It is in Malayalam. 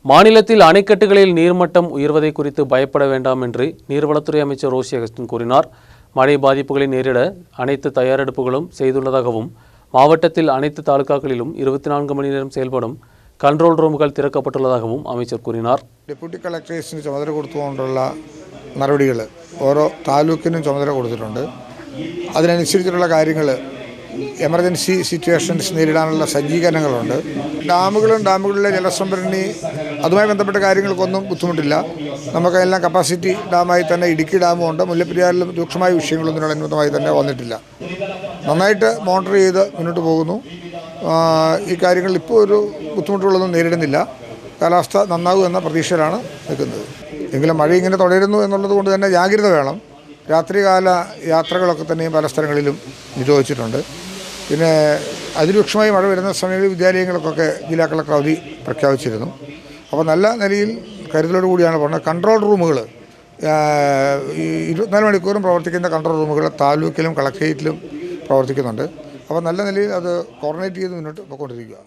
மாநிலத்தில் அணைக்கட்டுகளில் நீர்மட்டம் உயர்வதை குறித்து பயப்பட வேண்டாம் என்று நீர்வளத்துறை அமைச்சர் ரோஷி அகஸ்டின் கூறினார். மழை பாதிப்புகளை நேரிட அனைத்து தயாரெடுப்புகளும் செய்துள்ளதாகவும் மாவட்டத்தில் அனைத்து தாலுகாக்களிலும் 24 மணி நேரம் செயல்படும் കൺട്രോൾ റൂമുകൾ തിരക്കപ്പെട്ടുള്ളതാகவும் அமைச்சர் கூறினார். ഡെപ്യൂട്ടി കളക്ടേഴ്സിന് ചുമതല കൊടുത്തുകൊണ്ടുള്ള നടപടികൾ ഓരോ താലൂക്കിനും ചുമതല കൊടുത്തിട്ടുണ്ട്. അതിനനുസരിച്ചുള്ള കാര്യങ്ങൾ എമർജൻസി സിറ്റുവേഷൻസ് നേരിടാനുള്ള സജ്ജീകരണങ്ങളുണ്ട്. ഡാമുകളിലെ ജലസംഭരണി അതുമായി ബന്ധപ്പെട്ട കാര്യങ്ങൾക്കൊന്നും ബുദ്ധിമുട്ടില്ല. നമുക്കെല്ലാം കപ്പാസിറ്റി ഡാമായി തന്നെ ഇടുക്കി ഡാമും ഉണ്ട്. മുല്ലപ്പെരിയാറിലും രൂക്ഷമായ വിഷയങ്ങളൊന്നും അനുബന്ധമായി തന്നെ വന്നിട്ടില്ല. നന്നായിട്ട് മോണിറ്റർ ചെയ്ത് മുന്നോട്ട് പോകുന്നു. ഈ കാര്യങ്ങളിൽ ഇപ്പോൾ ഒരു ബുദ്ധിമുട്ടുകളൊന്നും നേരിടുന്നില്ല. കാലാവസ്ഥ നന്നാകും എന്ന പ്രതീക്ഷയിലാണ് നിൽക്കുന്നത്. എങ്കിലും മഴ ഇങ്ങനെ തുടരുന്നു എന്നുള്ളത് കൊണ്ട് തന്നെ ജാഗ്രത വേണം. രാത്രികാല യാത്രകളൊക്കെ തന്നെയും പല സ്ഥലങ്ങളിലും നിരോധിച്ചിട്ടുണ്ട്. പിന്നെ അതിരൂക്ഷമായി മഴ വരുന്ന സമയങ്ങളിൽ വിദ്യാലയങ്ങൾക്കൊക്കെ ജില്ലാ കളക്ടർ അവധി പ്രഖ്യാപിച്ചിരുന്നു. അപ്പോൾ നല്ല നിലയിൽ കരുതലോട് കൂടിയാണ് പോകുന്നത്. കൺട്രോൾ റൂമുകൾ 24 മണിക്കൂറും പ്രവർത്തിക്കുന്ന കൺട്രോൾ റൂമുകൾ താലൂക്കിലും കളക്ടറേറ്റിലും പ്രവർത്തിക്കുന്നുണ്ട്. അപ്പോൾ നല്ല നിലയിൽ അത് കോർഡിനേറ്റ് ചെയ്ത് മുന്നോട്ട് പോയിക്കൊണ്ടിരിക്കുക.